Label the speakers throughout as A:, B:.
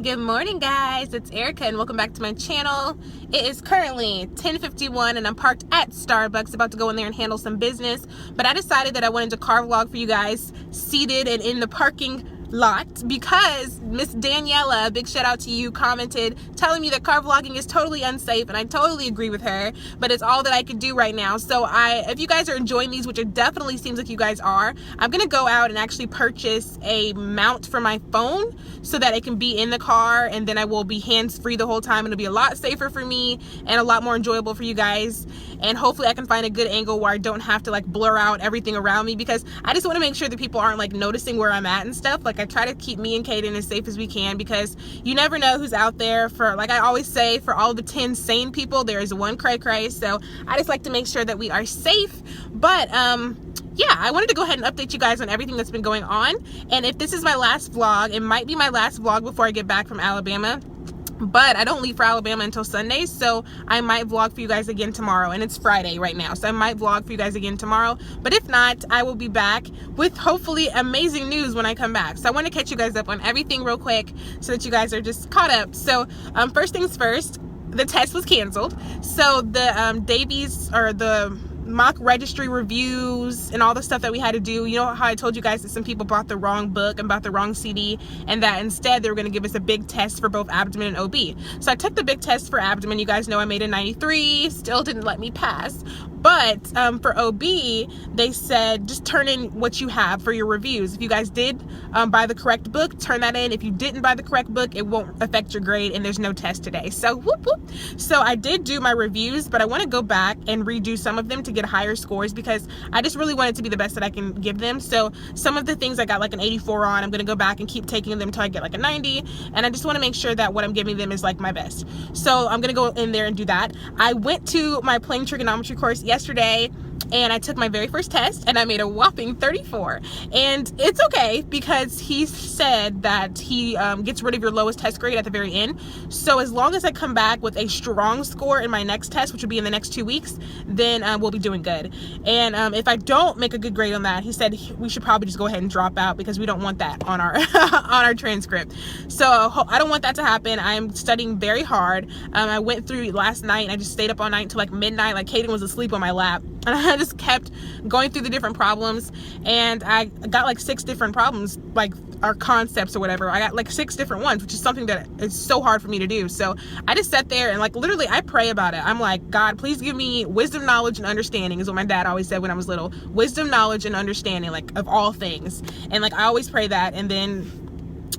A: Good morning, guys. It's Erica and welcome back to my channel. It is currently 10:51 and I'm parked at Starbucks about to go in there and handle some business, but I decided that I wanted to car vlog for you guys seated and in the parking lot because Miss Daniela, big shout out to you, commented telling me that car vlogging is totally unsafe, and I totally agree with her, but it's all that I could do right now. So if you guys are enjoying these, which it definitely seems like you guys are, I'm gonna go out and actually purchase a mount for my phone so that it can be in the car, and then I will be hands-free the whole time, and it'll be a lot safer for me and a lot more enjoyable for you guys, and hopefully I can find a good angle where I don't have to like blur out everything around me, because I just want to make sure that people aren't like noticing where I'm at and stuff. Like I try to keep me and Kaiden as safe as we can, because you never know who's out there. For, like I always say, for all the 10 sane people, there is one cray-cray. So I just like to make sure that we are safe. But yeah, I wanted to go ahead and update you guys on everything that's been going on. And if this is my last vlog, it might be my last vlog before I get back from Alabama. But I don't leave for Alabama until Sunday, so I might vlog for you guys again tomorrow, and it's Friday right now, so I might vlog for you guys again tomorrow. But if not, I will be back with hopefully amazing news when I come back. So I want to catch you guys up on everything real quick so that you guys are just caught up. So first things first, the test was canceled. So the Davies, or the mock registry reviews and all the stuff that we had to do, you know how I told you guys that some people bought the wrong book and bought the wrong CD, and that instead they were going to give us a big test for both abdomen and OB. So I took the big test for abdomen. You guys know I made a 93, still didn't let me pass. But for OB, they said just turn in what you have for your reviews. If you guys did buy the correct book, turn that in. If you didn't buy the correct book, it won't affect your grade, and there's no test today. So whoop whoop. So I did do my reviews, but I want to go back and redo some of them to get higher scores, because I just really want it to be the best that I can give them. So some of the things I got like an 84 on, I'm going to go back and keep taking them until I get like a 90, and I just want to make sure that what I'm giving them is like my best. So I'm going to go in there and do that. I went to my plane trigonometry course yesterday, and I took my very first test, and I made a whopping 34. And it's okay, because he said that he gets rid of your lowest test grade at the very end. So as long as I come back with a strong score in my next test, which will be in the next 2 weeks, then we'll be doing good. And if I don't make a good grade on that, he said we should probably just go ahead and drop out, because we don't want that on our on our transcript. So I don't want that to happen. I'm studying very hard. I went through last night, and I just stayed up all night until like midnight. Like Kaiden was asleep on my lap, and I just kept going through the different problems, and I got like 6 different problems, like our concepts or whatever. I got like 6 different ones, which is something that is so hard for me to do. So I just sat there and like literally I pray about it. I'm like, God, please give me wisdom, knowledge, and understanding, is what my dad always said when I was little. Wisdom, knowledge, and understanding, like of all things. And like I always pray that, and then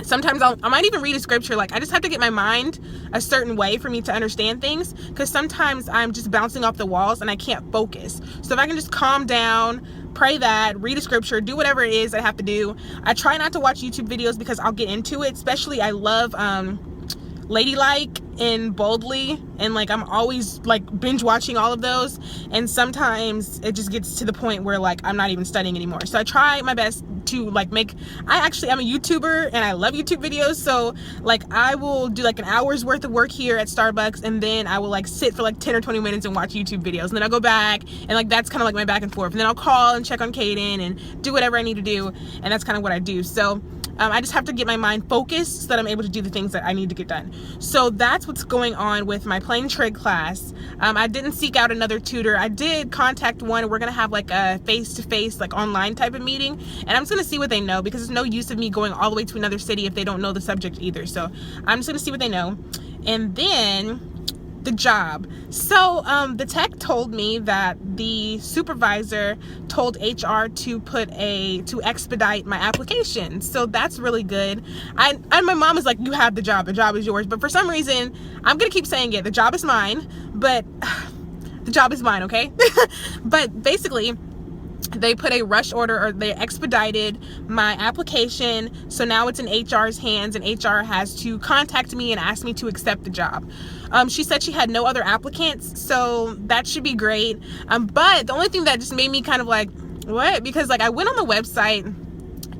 A: sometimes I might even read a scripture. Like I just have to get my mind a certain way for me to understand things, because sometimes I'm just bouncing off the walls and I can't focus. So if I can just calm down, pray that, read a scripture, do whatever it is I have to do. I try not to watch YouTube videos because I'll get into it. Especially I love Ladylike and Boldly, and like I'm always like binge watching all of those, and sometimes it just gets to the point where like I'm not even studying anymore. So I try my best to like I'm a YouTuber, and I love YouTube videos, so like I will do like an hour's worth of work here at Starbucks, and then I will like sit for like 10 or 20 minutes and watch YouTube videos, and then I'll go back, and like that's kind of like my back and forth, and then I'll call and check on Kaiden and do whatever I need to do, and that's kind of what I do. So I just have to get my mind focused so that I'm able to do the things that I need to get done. So that's what's going on with my plane trig class. I didn't seek out another tutor. I did contact one. We're going to have like a face-to-face, like online type of meeting. And I'm just going to see what they know, because there's no use of me going all the way to another city if they don't know the subject either. So I'm just going to see what they know. And then the job. So the tech told me that the supervisor told HR to expedite my application. So that's really good. And my mom is like, you have the job is yours. But for some reason, I'm gonna keep saying it, the job is mine, but the job is mine, okay? But basically, they put a rush order, or they expedited my application, so now it's in HR's hands, and HR has to contact me and ask me to accept the job. She said she had no other applicants, so that should be great. But the only thing that just made me kind of like, what? Because like I went on the website,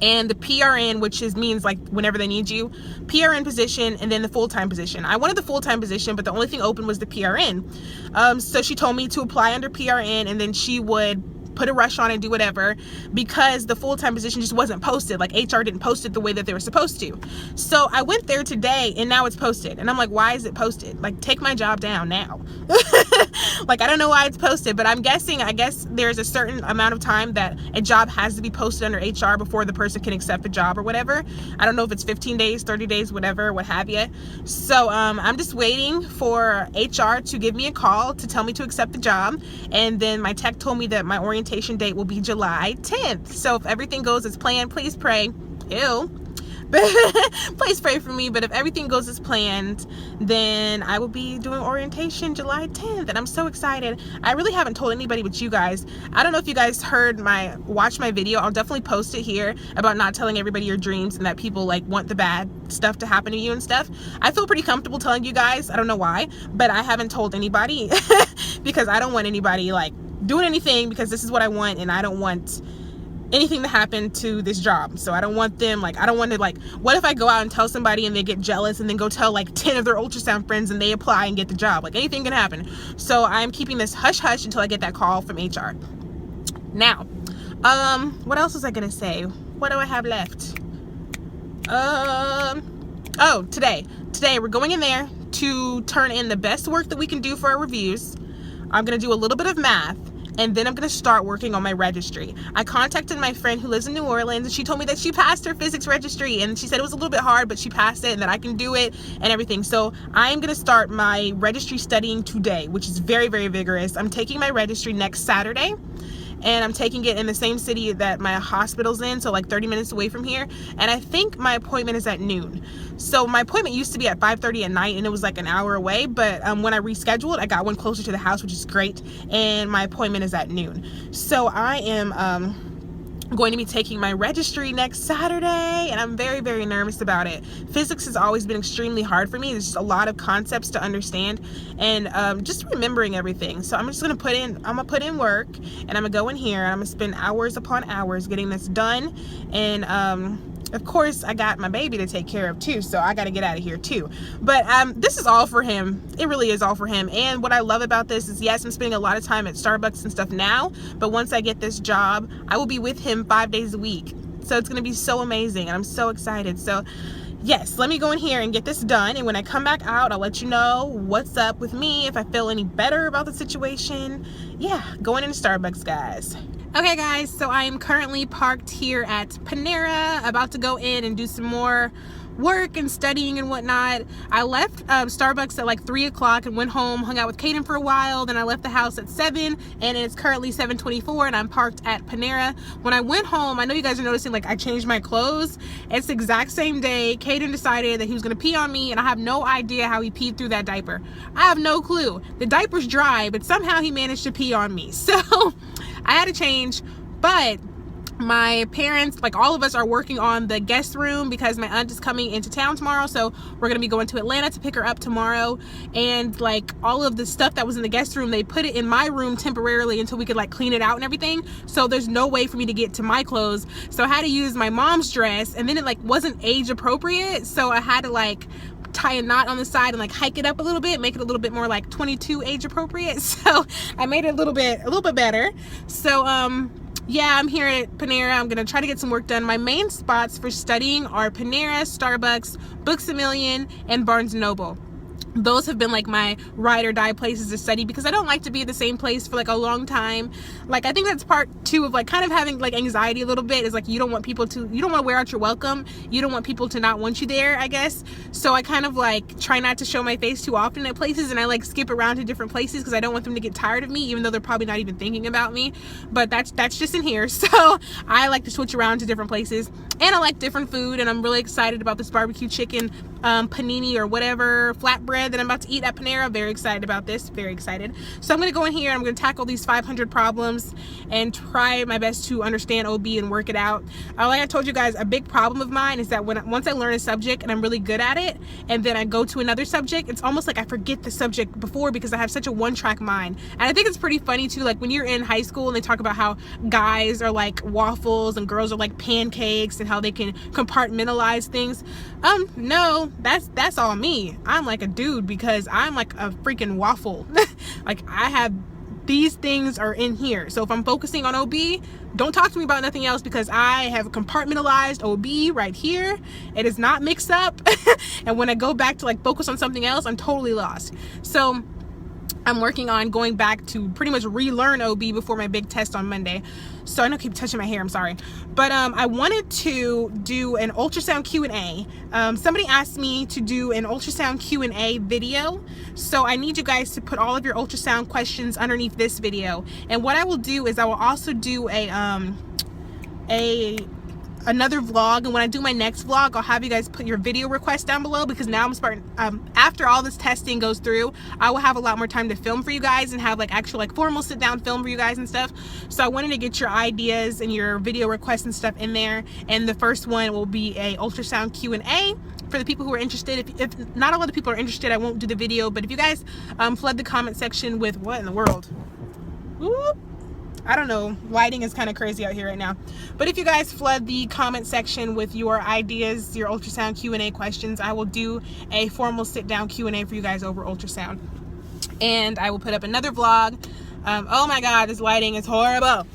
A: and the PRN, which means like whenever they need you, PRN position, and then the full-time position. I wanted the full-time position, but the only thing open was the PRN. So she told me to apply under PRN, and then she would put a rush on it, do whatever, because the full-time position just wasn't posted. Like HR didn't post it the way that they were supposed to. So I went there today and now it's posted. And I'm like, why is it posted? Like, take my job down now. Like, I don't know why it's posted, but I'm guessing, I guess there's a certain amount of time that a job has to be posted under HR before the person can accept the job or whatever. I don't know if it's 15 days, 30 days, whatever, what have you. So I'm just waiting for HR to give me a call to tell me to accept the job. And then my tech told me that my orientation date will be July 10th. So if everything goes as planned, please pray. Ew. Please pray for me. But if everything goes as planned, then I will be doing orientation July 10th, and I'm so excited. I really haven't told anybody but you guys. I don't know if you guys watched my video. I'll definitely post it here about not telling everybody your dreams and that people like want the bad stuff to happen to you and stuff. I feel pretty comfortable telling you guys. I don't know why, but I haven't told anybody because I don't want anybody like doing anything, because this is what I want, and I don't want anything to happen to this job. So I don't want them, like, I don't want to, like, what if I go out and tell somebody and they get jealous and then go tell like 10 of their ultrasound friends and they apply and get the job? Like, anything can happen. So I'm keeping this hush hush until I get that call from HR. Now, what else was I gonna say? What do I have left? Oh, today we're going in there to turn in the best work that we can do for our reviews. I'm gonna do a little bit of math, and then I'm going to start working on my registry. I contacted my friend who lives in New Orleans, and she told me that she passed her physics registry, and she said it was a little bit hard, but she passed it and that I can do it and everything. So I'm going to start my registry studying today, which is very, very vigorous. I'm taking my registry next Saturday, and I'm taking it in the same city that my hospital's in, so like 30 minutes away from here. And I think my appointment is at noon. So my appointment used to be at 5:30 at night, and it was like an hour away, but when I rescheduled, I got one closer to the house, which is great, and my appointment is at noon. So I am going to be taking my registry next Saturday, and I'm very, very nervous about it. Physics has always been extremely hard for me. There's just a lot of concepts to understand, and just remembering everything. So I'm just gonna put in work, and I'm gonna go in here and I'm gonna spend hours upon hours getting this done. And of course, I got my baby to take care of too, so I got to get out of here too. But this is all for him. It really is all for him. And what I love about this is, yes, I'm spending a lot of time at Starbucks and stuff now, but once I get this job, I will be with him 5 days a week. So it's going to be so amazing, and I'm so excited. So yes, let me go in here and get this done, and when I come back out, I'll let you know what's up with me, if I feel any better about the situation. Yeah, going into Starbucks, guys. Okay guys, so I am currently parked here at Panera, about to go in and do some more work and studying and whatnot. I left Starbucks at like 3 o'clock and went home, hung out with Kaiden for a while. Then I left the house at 7, and it's currently 7:24, and I'm parked at Panera. When I went home, I know you guys are noticing like I changed my clothes. It's the exact same day. Kaiden decided that he was gonna pee on me, and I have no idea how he peed through that diaper. I have no clue. The diaper's dry, but somehow he managed to pee on me. So I had to change, but my parents, like all of us, are working on the guest room because my aunt is coming into town tomorrow, so we're gonna be going to Atlanta to pick her up tomorrow. And like all of the stuff that was in the guest room, they put it in my room temporarily until we could like clean it out and everything. So there's no way for me to get to my clothes, so I had to use my mom's dress, and then it like wasn't age appropriate, so I had to like tie a knot on the side and like hike it up a little bit, make it a little bit more like 22 age appropriate. So I made it a little bit better. So yeah, I'm here at Panera. I'm gonna try to get some work done. My main spots for studying are Panera, Starbucks, Books A Million, and Barnes & Noble. Those have been like my ride or die places to study, because I don't like to be at the same place for like a long time. Like, I think that's part 2 of like kind of having like anxiety a little bit, is like you don't want to wear out your welcome. You don't want people to not want you there, I guess. So I kind of like try not to show my face too often at places, and I like skip around to different places because I don't want them to get tired of me, even though they're probably not even thinking about me. But that's just in here. So I like to switch around to different places, and I like different food, and I'm really excited about this barbecue chicken panini or whatever flatbread that I'm about to eat at Panera. Very excited about this, very excited. So I'm gonna go in here, I'm gonna tackle these 500 problems and try my best to understand OB and work it out. Like I told you guys, a big problem of mine is that once I learn a subject and I'm really good at it, and then I go to another subject, it's almost like I forget the subject before, because I have such a one-track mind. And I think it's pretty funny too, like when you're in high school and they talk about how guys are like waffles and girls are like pancakes, and how they can compartmentalize things. No, that's all me. I'm like a dude, because I'm like a freaking waffle. Like, I have these things are in here. So if I'm focusing on OB, don't talk to me about nothing else, because I have compartmentalized OB right here. It is not mixed up. And when I go back to like focus on something else, I'm totally lost. So I'm working on going back to pretty much relearn OB before my big test on Monday. So I know I keep touching my hair, I'm sorry. But I wanted to do an ultrasound Q&A. Somebody asked me to do an ultrasound Q&A video. So I need you guys to put all of your ultrasound questions underneath this video. And what I will do is I will also do another vlog, and when I do my next vlog, I'll have you guys put your video requests down below, because now I'm starting, after all this testing goes through, I will have a lot more time to film for you guys and have like actual like formal sit down film for you guys and stuff. So I wanted to get your ideas and your video requests and stuff in there, and the first one will be a ultrasound Q&A for the people who are interested. If not a lot of people are interested, I won't do the video, but if you guys flood the comment section with, what in the world? Whoop. I don't know, lighting is kind of crazy out here right now. But if you guys flood the comment section with your ideas, your ultrasound Q&A questions, I will do a formal sit down Q&A for you guys over ultrasound. And I will put up another vlog. Oh my God, this lighting is horrible.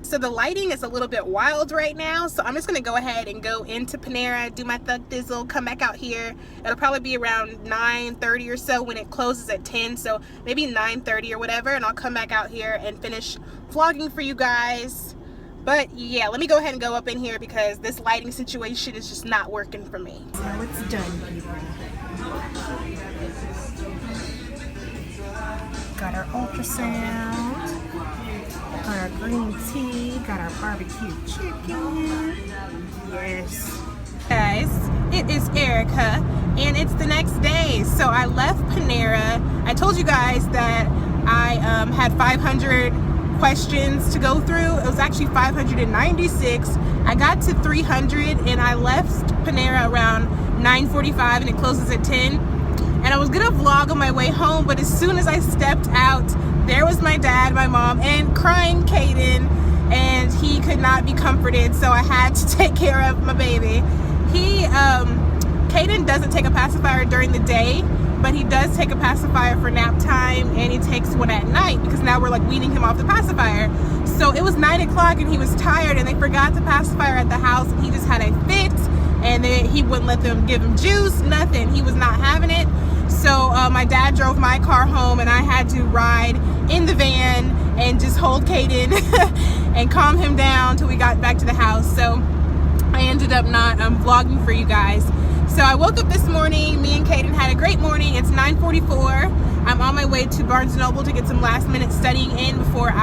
A: So the lighting is a little bit wild right now, so I'm just gonna go ahead and go into Panera, do my thug dizzle, come back out here. It'll probably be around 9:30 or so when it closes at 10, so maybe 9:30 or whatever, and I'll come back out here and finish vlogging for you guys. But yeah, let me go ahead and go up in here because this lighting situation is just not working for me. So it's done, people. Got our ultrasound. Got our green tea, got our barbecue chicken. Yes. Guys, it is Erica, and it's the next day. So I left Panera. I told you guys that I had 500 questions to go through. It was actually 596. I got to 300, and I left Panera around 9:45, and it closes at 10. And I was gonna vlog on my way home, but as soon as I stepped out, there was my dad, my mom, and crying Kaiden, and he could not be comforted, so I had to take care of my baby. Kaiden doesn't take a pacifier during the day, but he does take a pacifier for nap time, and he takes one at night, because now we're like weaning him off the pacifier. So it was 9 o'clock, and he was tired, and they forgot the pacifier at the house, and he just had a fit, and he wouldn't let them give him juice, nothing. He was not having it. So my dad drove my car home, and I had to ride in the van and just hold Kaiden and calm him down till we got back to the house. So I ended up not vlogging for you guys. So I woke up this morning, me and Kaiden had a great morning. It's 9:44. I'm on my way to Barnes & Noble to get some last minute studying in before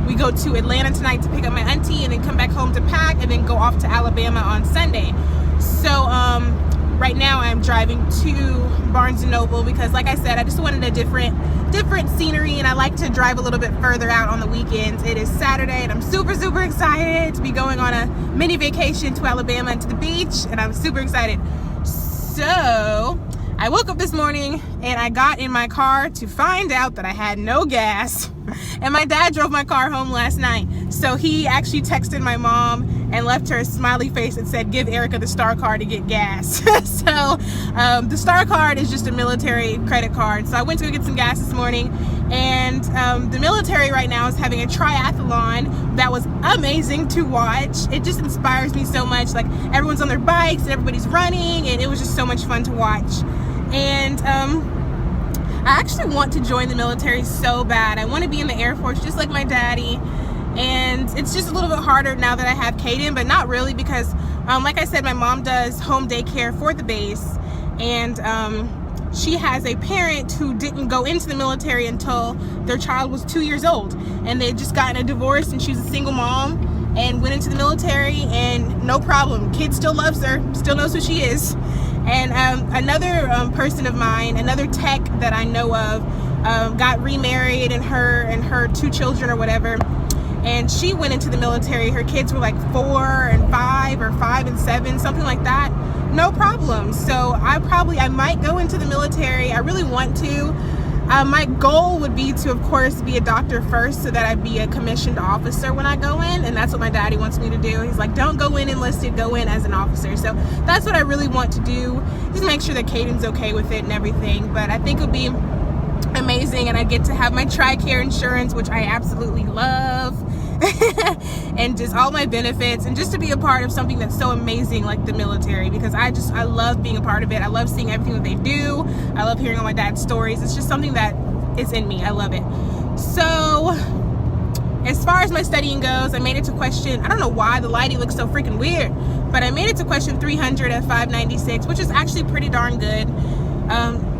A: we go to Atlanta tonight to pick up my auntie, and then come back home to pack, and then go off to Alabama on Sunday. So right now I'm driving to Barnes & Noble because, like I said, I just wanted a different scenery, and I like to drive a little bit further out on the weekends. It is Saturday, and I'm super excited to be going on a mini vacation to Alabama and to the beach, and I'm super excited. So I woke up this morning, and I got in my car to find out that I had no gas. And my dad drove my car home last night, so he actually texted my mom and left her a smiley face that said, "Give Erica the Star card to get gas." So the Star card is just a military credit card. So I went to go get some gas this morning, and the military right now is having a triathlon that was amazing to watch. It just inspires me so much. Like, everyone's on their bikes and everybody's running, and it was just so much fun to watch. And I actually want to join the military so bad. I want to be in the Air Force just like my daddy. And it's just a little bit harder now that I have Kaiden, but not really, because like I said, my mom does home daycare for the base, and she has a parent who didn't go into the military until their child was 2 years old, and they had just gotten a divorce, and she's a single mom and went into the military, and no problem, kid still loves her, still knows who she is. And another person of mine, another tech that I know of, got remarried, and her 2 children or whatever, and she went into the military. Her kids were like 4 and 5, or 5 and 7, something like that. No problem. So I might go into the military. I really want to. My goal would be to, of course, be a doctor first, so that I'd be a commissioned officer when I go in, and that's what my daddy wants me to do. He's like, don't go in enlisted, go in as an officer. So that's what I really want to do, just make sure that Kaiden's okay with it and everything. But I think it would be amazing, and I get to have my TRICARE insurance, which I absolutely love. And just all my benefits, and just to be a part of something that's so amazing like the military, because I love being a part of it. I love seeing everything that they do. I love hearing all my dad's stories. It's just something that is in me. I love it. So as far as my studying goes, I made it to question, I don't know why the lighting looks so freaking weird, but I made it to question 300 at 596, which is actually pretty darn good,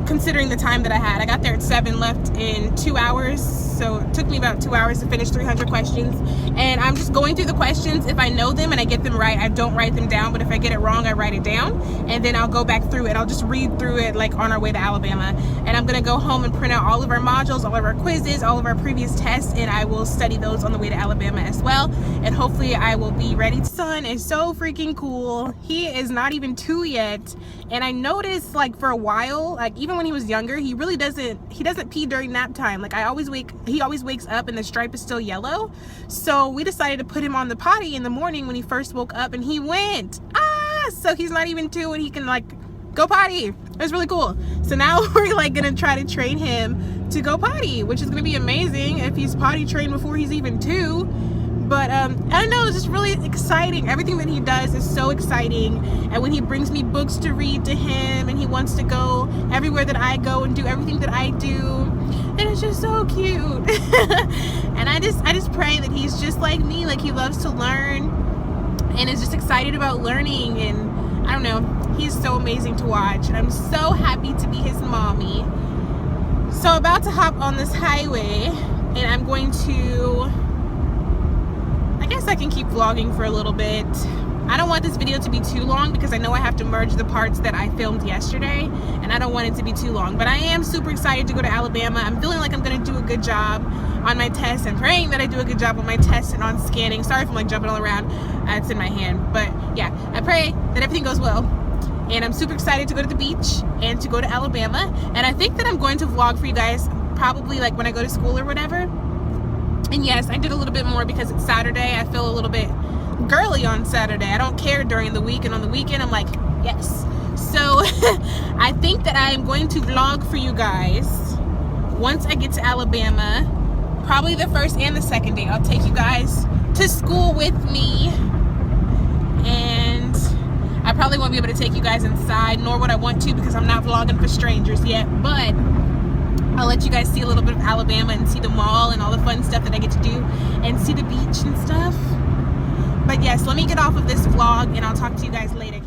A: considering the time that I had. I got there at 7, left in 2 hours, so it took me about 2 hours to finish 300 questions. And I'm just going through the questions. If I know them and I get them right, I don't write them down, but if I get it wrong, I write it down, and then I'll go back through it. I'll just read through it like on our way to Alabama, and I'm gonna go home and print out all of our modules, all of our quizzes, all of our previous tests, and I will study those on the way to Alabama as well, and hopefully I will be ready. Son is so freaking cool. He is not even 2 yet, and I noticed like for a while, like even when he was younger, he doesn't pee during nap time. Like he always wakes up and the stripe is still yellow. So we decided to put him on the potty in the morning when he first woke up, and he went. So he's not even 2 and he can like go potty. It's really cool. So now we're like gonna try to train him to go potty, which is gonna be amazing if he's potty trained before he's even 2. But I don't know, it's just really exciting. Everything that he does is so exciting. And when he brings me books to read to him, and he wants to go everywhere that I go and do everything that I do, and it's just so cute. And I just pray that he's just like me, like he loves to learn and is just excited about learning. And I don't know, he's so amazing to watch, and I'm so happy to be his mommy. So about to hop on this highway, and I'm going to, I guess I can keep vlogging for a little bit. I don't want this video to be too long because I know I have to merge the parts that I filmed yesterday, and I don't want it to be too long. But I am super excited to go to Alabama. I'm feeling like I'm going to do a good job on my test, and praying that I do a good job on my test and on scanning. Sorry if I'm like jumping all around. It's in my hand. But yeah, I pray that everything goes well. And I'm super excited to go to the beach and to go to Alabama. And I think that I'm going to vlog for you guys probably like when I go to school or whatever. And yes, I did a little bit more because it's Saturday. I feel a little bit girly on Saturday. I don't care during the week, and on the weekend I'm like, yes. So I think that I am going to vlog for you guys once I get to Alabama, probably the first and the second day. I'll take you guys to school with me, and I probably won't be able to take you guys inside, nor would I want to, because I'm not vlogging for strangers yet. But I'll let you guys see a little bit of Alabama and see the mall and all the fun stuff that I get to do, and see the beach and stuff. But yes, let me get off of this vlog and I'll talk to you guys later.